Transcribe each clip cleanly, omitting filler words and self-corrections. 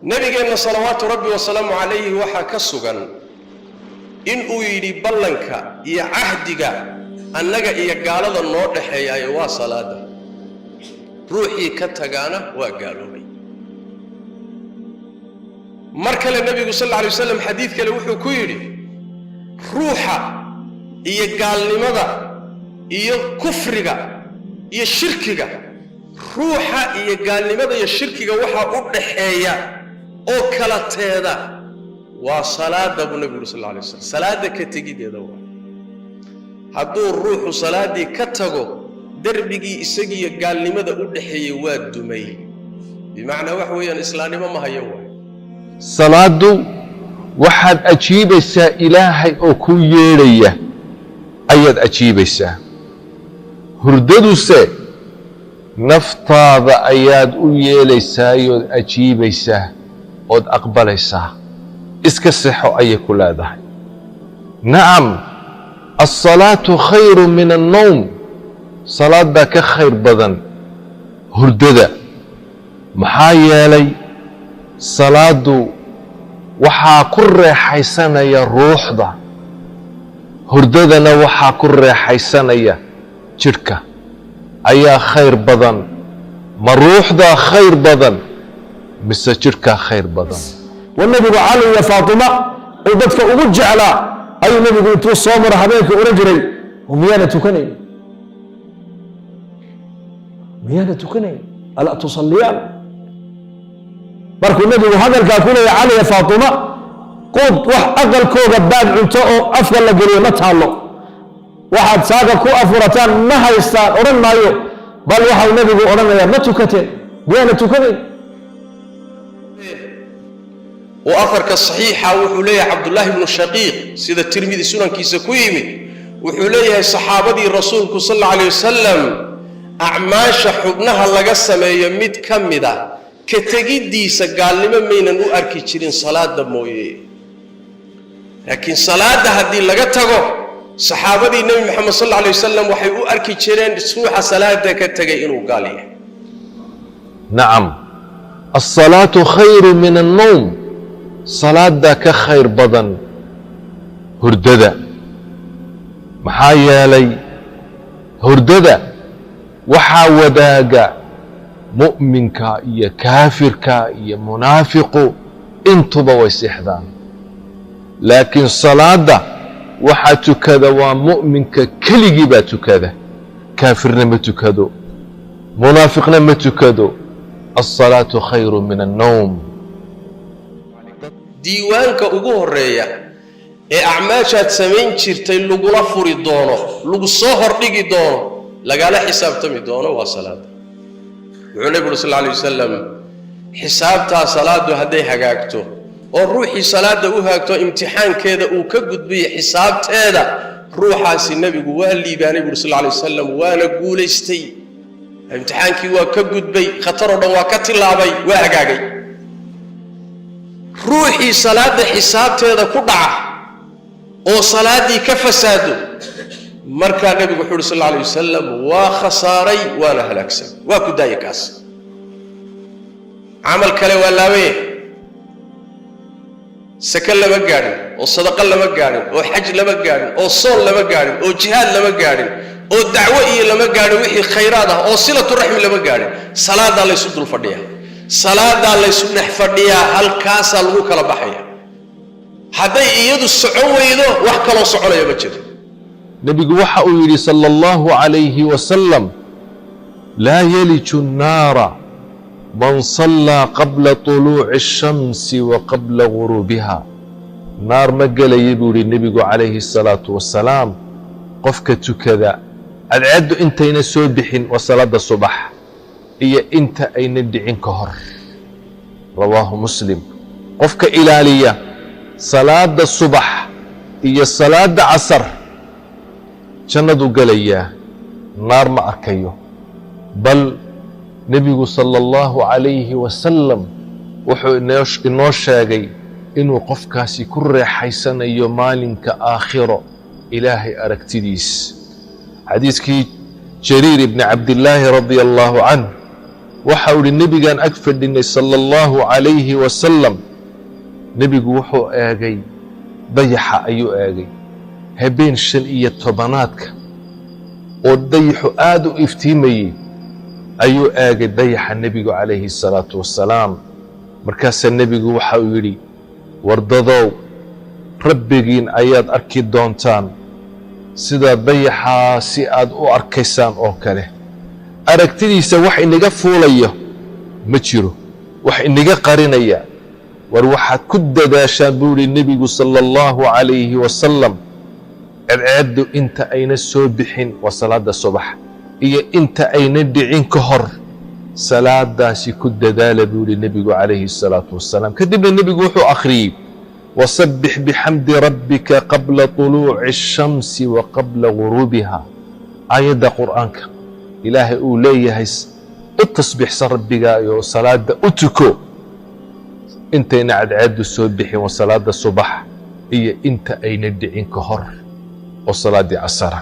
نبينا صلوات ربي وسلام عليه وحا كسغن إن يدي بلنك يا عهدك أنك يا قالدا نو دخيايا waa salaada ruuxii ka tagana waa gaaloobay markale nabigu sallallahu alayhi wasallam xadiis kale wuxuu ku yiri ruuxa iyo gaalnimada iyo kufriga iyo shirkiga ruuxa iyo gaalnimada iyo shirkiga waxa u dhaxeeya oo kala teeda waa salaada nabigu sallallahu alayhi wasallam salaada ka tagideeda waa hadduu ruuxu salaadii ka tago darbigii isagiyo gaalnimada u dhaxeeyay waa dumay bimaana wax weeyaan islaamnimo ma hayo waa salaadu waxaad ajiibaysaa ilaahay oo ku yeedhaya ayaad ajiibaysaa hurdaduse naftaada ayaad u yeelaysaayoo ajiibaysaa ood aqbalaysaa iska sixo ayay ku leedahay nacam الصلاة خير من النوم صلاة باك خير بدن هرددا محايا لي صلاة وحا كر حيسانا يا روح دا هرددنا وحا كر حيسانا يا شركة أيا خير بدن ما روح دا خير بدن بس شركة خير بدن والنبي علي يا فاطمة ودتك أبج على أي نبي قلت الصومر حبيبك ورجلي وميانة تكني ميانة تكني ألا تصليان بركو النبي وهذا الكاكولة يا علي يا فاطمة قلت وح أقل كوغا باد عنتو أفضل لقليل ما تهالو واحد ساقا كو أفورتان ما هيستان أرن مايو بل وحا النبي أرن يا ما تكتين ميانة تكني وأثرك الصحيحة وحوليه عبد الله بن الشقيق سيدة الترمذي سنن كيسا كويمي وحوليه صحابة الرسول صلى الله عليه وسلم أعماش حبنها لقسم يميد كمدا كتجد ديسا قال لما مينا نؤركي تشيرين صلاة دموية لكن صلاة هذه لقتها صحابة النبي محمد صلى الله عليه وسلم وحي أؤركي تشيرين سوحة صلاة كتجينه قال لي نعم الصلاة خير من النوم صلاة كخير بدن هرددا محايا لي هرددا وحا وداقا مؤمنك يا كافرك يا منافق انتو بويسيحدان لكن صلاة وحا تكذا ومؤمنك كلي با تكذا كافرنا ما تكذو منافقنا ما تكذو الصلاة خير من النوم diiwaanka ugu horeeya ee acmaashaad samayn jirtay lagula furi doono lagu soo hordhigi doono lagala xisaabtami doono waa salaada wuxuu nabigu sallallahu alayhi wasallam xisaabta salaadu haday hagaagto oo ruuxii salaada u haagto imtixaankeeda uu ka gudbiyo xisaabteeda ruuxaasi nabigu waa liibaanay sallallahu alayhi wasallam waana guuleystay imtixaankii waa ka gudbay khatar oo dhan waa ka tilaabay waa hagaagay روحي صلاة حسابته ku dhaca oo salaadii ka fasaado marka nabigu wuxuu sallallahu alayhi wasallam waa khasaaray wala halaksan waa ku daayikaas amal kale walaawe sakal lama gaarin oo sadaqa lama gaarin oo xaj lama gaarin oo soon lama gaarin oo jihaad lama gaarin oo dacwo iyo lama gaarin wixii khayraad ah oo silatu rahmi lama gaarin salaada la isu dul fadhiya salaada la isku dhex fadhiyaa halkaas lagu kala baxaya haday iyadu socon weydo wax kale oo soconaya ma jiro nabigu waxa uu yiri sallallahu alayhi wa sallam la yaliju an-nara man salla qabla tulu'i ash-shamsi wa qabla ghurubiha nar ma galay buu yiri nabigu alayhi salatu wassalam qofka tukada adcadu intayna soo bixin wa salada subax iyo inta ayna dhicin ka hor rawaahu muslim qofka ilaaliya salaada subax iyo salaada asr jannadu galaya naar ma arkayo bal nabigu sallallahu alayhi wa sallam wuxuu inoo sheegay inuu qofkaasi ku reexaysanayo maalinka aakhiro ilaahay aragtidiis xadiiskii جرير بن عبد الله رضي الله عنه waxa uu nebigaan ag fadhinay sala allahu calayhi wasalam. nebigu wuxuu eegay dayaxa ayuu eegay habeen 15 oo dayaxu aad u iftiimayey ayuu eegay dayaxa nebigu calayhi salaatu wassalaam. markaasaa nebigu waxa uu yidhi wardadow rabbigiin ayaad arki doontaan sida dayaxaa si aad u arkaysaan oo kale. aragtidiisa wax inaga fuulayo ma jiro, wax inaga qarinaya. war waxaad ku dadaashaan buu yidhi nebigu sala allahu calayhi wasalam, cadceeddu inta ayna soo bixin waa salaada subax iyo inta ayna dhicin ka hor salaadaasi ku dadaala buu yidhi nebigu calayhi salaatu wassalaam. kadibna nebigu wuxuu akhriyey wasabbix bixamdi rabbika qabla طuluuci الshamsi wa qabla guruubiha. aayadda qur'aanka ilaahay uu leeyahay u tasbiixsan rabbigaa iyo salaada u tuko intayna cadceeddu soo bixin waa salaada subax iyo inta ayna dhicin ka hor oo salaadii casara.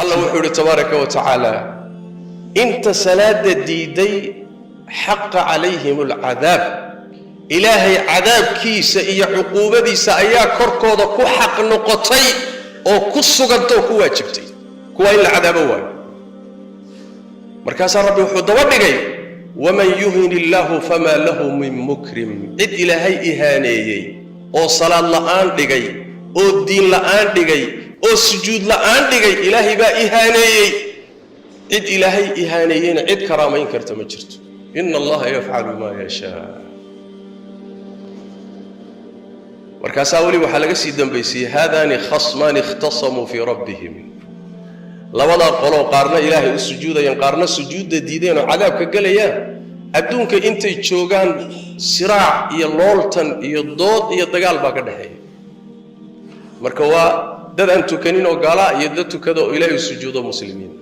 allah wuxuu yidhi tabaaraka wa tacaala inta salaada diiday xaqa calayhim alcadaab, ilaahay cadaabkiisa iyo cuquubadiisa ayaa korkooda ku xaq noqotay oo ku sugantay oo ku waajibtay, kuwa in la cadaabo waayo. markaasaa rabbi wuxuu daba dhigay waman yuhin illaahu famaa lahu min mukrim. cid ilaahay ihaaneeyey oo salaad la'aan dhigay oo diin la'aan dhigay oo sujuud la'aan dhigay ilaahay baa ihaaneeyey. cid ilaahay ihaaneeyeyna cid karaamayn karta ma jirto. ina allaha yafcalu maa yashaa. markaasaa weli waxaa laga sii dambaysiyey haadaani khasmaani ikhtasamuu fii rabbihim. labadaa qoloo qaarna ilaahay u sujuudayaan qaarna sujuudda diideen oo cadaabka gelayaan. adduunka intay joogaan siraac iyo looltan iyo dood iyo dagaal baa ka dhexeeya. marka waa dad aan tukanin oo gaalaa iyo dad tukada oo ilaahay u sujuudo muslimiin.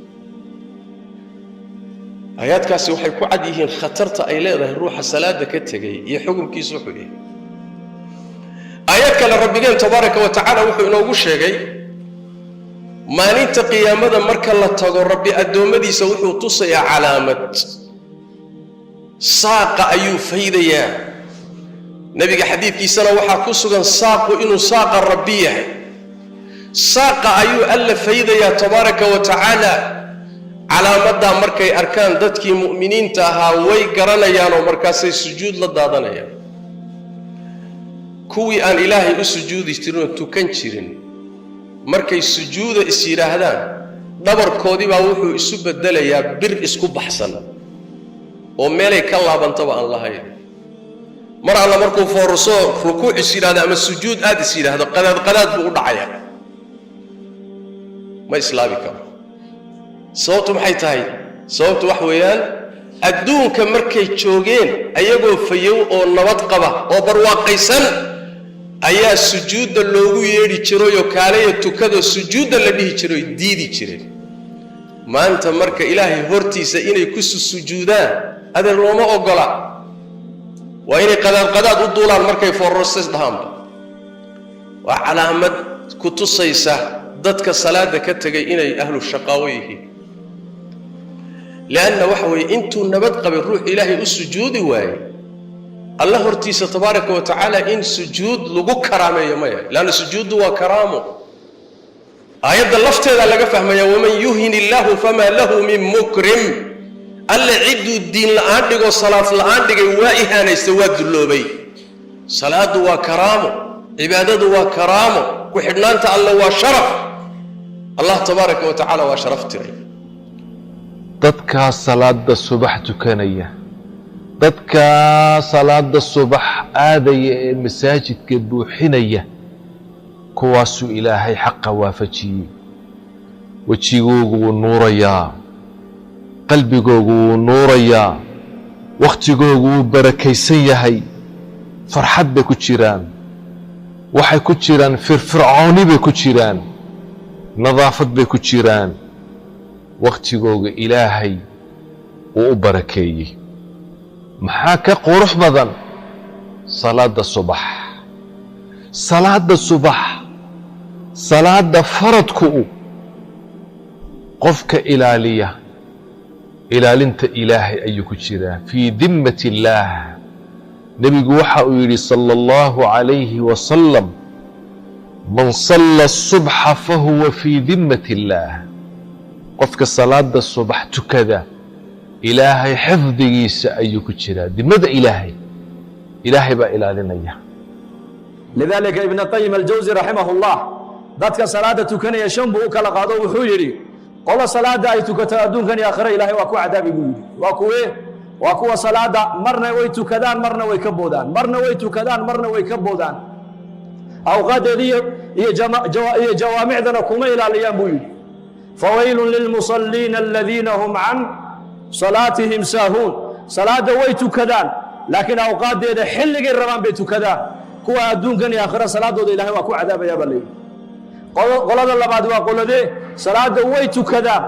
aayaadkaasi waxay ku cad yihiin khatarta ay leedahay ruuxa salaada ka tegay iyo xukunkiisu wuxuu yahay. aayad kale rabbigeen tabaaraka wa tacaala wuxuu inoogu sheegay maalinta qiyaamada marka la tago rabbi addoommadiisa wuxuu tusayaa calaamad. saaqa ayuu faydayaa. nebiga xadiidkiisana waxaa ku sugan saaqu inuu saaqa rabbi yahay. saaqa ayuu alla faydayaa tabaaraka wa tacaala. calaamaddaa markay arkaan dadkii mu'miniinta ahaa way garanayaan oo markaasay sujuud la daadanayaan. kuwii aan ilaahay u sujuudi jirin oo tukan jirin markay sujuuda is yidhaahdaan dhabarkoodii baa wuxuu isu beddelayaa bir isku baxsan oo meelay ka laabantaba aan lahayn. mar alla markuu foorso rukuuc is yidhahdo ama sujuud aad is yidhaahdo qadaad buu u dhacayaa, ma islaabi karo. sababtu maxay tahay? sababtu wax weeyaan adduunka markay joogeen ayagoo fayow oo nabad qaba oo barwaaqaysan ayaa sujuudda loogu yeedhi jirayoo kaalaya tukadoo sujuudda la dhihi jiray diidi jireen. maanta marka ilaahay hortiisa inay ku sujuudaan adeer looma ogola. waa inay qadaad u duulaan markay foorarsays dhahaanba. waa calaamad ku tusaysa dadka salaada ka tegay inay ahlu shaqaawo yihiin. lianna waxa weeye intuu nabad qabay ruux ilaahay u sujuudi waaye alla hortiisa tabaaraka wa tacaala in sujuud lagu karaameeyo maya, lianna sujuuddu waa karaamo. aayadda lafteeda laga fahmaya waman yuhin illaahu famaa lahu min mukrim. alla cidduu diin la'aan dhigoo salaad la'aan dhigay waa ihaanaysta, waa dulloobay. salaadu waa karaamo, cibaadadu waa karaamo, ku xidhnaanta alla waa sharaf. allah tabaaraka wa tacaala waa sharaf tiray. dadkaa salaada subax tukanaya, dadkaa salaada subax aadaya ee masaajidka buuxinaya, kuwaasuu ilaahay xaqa waafajiyey. wejigoogu wuu nuurayaa, qalbigoogu wuu nuurayaa, wakhtigoogu wuu barakaysan yahay. farxad bay ku jiraan, waxay ku jiraan firfircooni bay ku jiraan, nadaafad bay ku jiraan. wakhtigooga ilaahay wuu u barakeeyey. maxaa ka qurux badan salaada subax? salaada subax, salaada faradku qofka ilaaliya ilaalinta ilaahay ayuu ku jiraa fii dimmati illaah. nebigu waxa uu yidhi sala allahu calayhi wasalam man salla asubxa fahuwa fii dimmati illaah. qofka salaada subax tukada ilaahay xifdigiisa ayuu ku jiraa, dimada ilaahay baa ilaalinaya. lidalika ibn qayim aljawsi raximahullah dadka salaada tukanaya shan buu u kala qaado, wuxuu yidhi qolo salaada ay tukato adduunkan iyo aakhira ilaahay waa ku cadaabi buu yidhi. waa kuwe? waa kuwa salaada marna way tukadaan marna way ka boodaan, marna way tukadaan marna way ka boodaan, awqaadeeda iyo jawaamicdana kuma ilaaliyaan buu yidhi. fawaylun lilmusalliina aladiina hum can salaatihim saahuun. salaada way tukadaan laakiin awqaadeeda xilligay rabaan bay tukadaan. kuwa adduunkan iyo aakhira salaadooda ilahay waa ku cadaabayaa baa layidhi. qolada labaad waa qoladee salaada way tukadaan,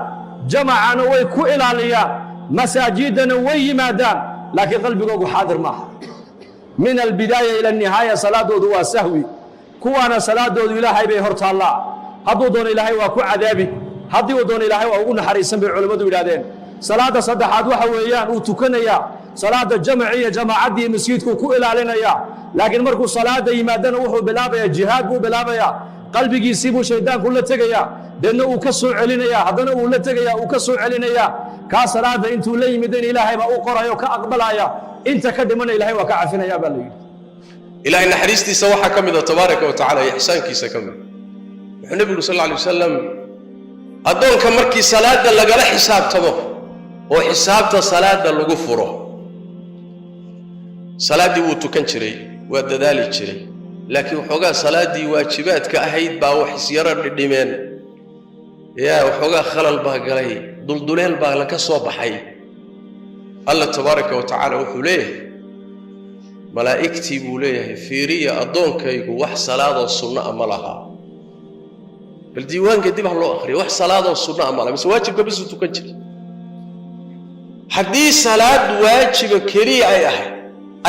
jamacana way ku ilaaliyaan, masaajidana way yimaadaan, laakiin qalbigoogu xaadir maaha. min albidaaya ila nihaaya salaadoodu waa sahwi. kuwaana salaadoodu ilaahay bay hor taallaa, hadduu doono ilaahay waa ku cadaabi, haddii uu doono ilaahay waa ugu naxariisan bay culimmadu yidhahdeen. salaada saddexaad waxa weeyaan uu tukanayaa salaada jamaci iyo jamaacaddii masjidkuu ku ilaalinayaa, laakiin markuu salaada yimaadana wuxuu bilaabayaa jihaad buu bilaabayaa, qalbigiisii buu shaydaanku la tegayaa, deedna uu ka soo celinayaa, haddana uu la tegayaa, uu ka soo celinayaa. kaa salaada intuu la yimidin ilaahay baa u qorayo ka aqbalaya, inta ka dhimana ilahay waa ka cafinayaa baa la yidhi. ilaahay naxariistiisa waxaa ka mid a tabaaraka wa tacaala iyo ixsaankiisa ka mid. wuxuu nebigu sal alla alay wasalam addoonka markii salaada lagala xisaabtamo oo xisaabta salaada lagu furo, salaaddii wuu tukan jiray, waa dadaali jiray, laakiin waxoogaa salaaddii waajibaadka ahayd baa wax isyaro dhidhimeen, waxoogaa khalal baa galay, dulduleel baa laga soo baxay. alla tabaaraka wa tacaala wuxuu leeyahay malaa'igtii buu leeyahay fiiriya addoonkaygu wax salaadoo sunno a ma laha. bal diiwaanka dib ha loo akhriyo, wax salaadoo sunno a ma laha, mise waajibka bisuu tukan jiray. haddii salaad waajiba keliya ay ahayd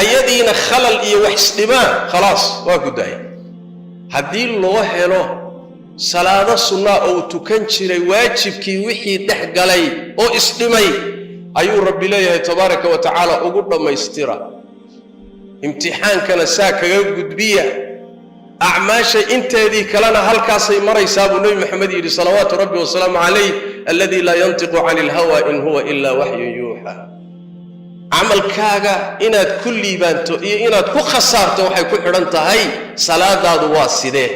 ayadiina khalal iyo wax isdhimaan, khalaas waa gudaaya. haddii loo helo salaado sunnaa oo tukan jiray waajibkii wixii dhex galay oo isdhimay, ayuu rabbi leeyahay tabaaraka wa tacaala ugu dhammaystira, imtixaankana saa kaga gudbiya, acmaasha inteedii kalena halkaasay maraysaa buu nebi maxamed yidhi salawaatu rabbi wasalaamu calayh, alladii laa yantiqu cani ilhawa in huwa ilaa waxyun yuuxa. camalkaaga inaad ku liibaanto iyo inaad ku khasaarto waxay ku xidhan tahay salaadaadu waa sidee,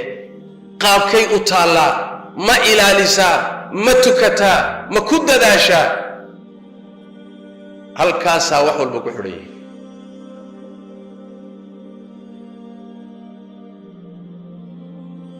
qaabkay u taallaa, ma ilaalisaa, ma tukataa, ma ku dadaashaa. halkaasaa wax walba ku xidhan yahay.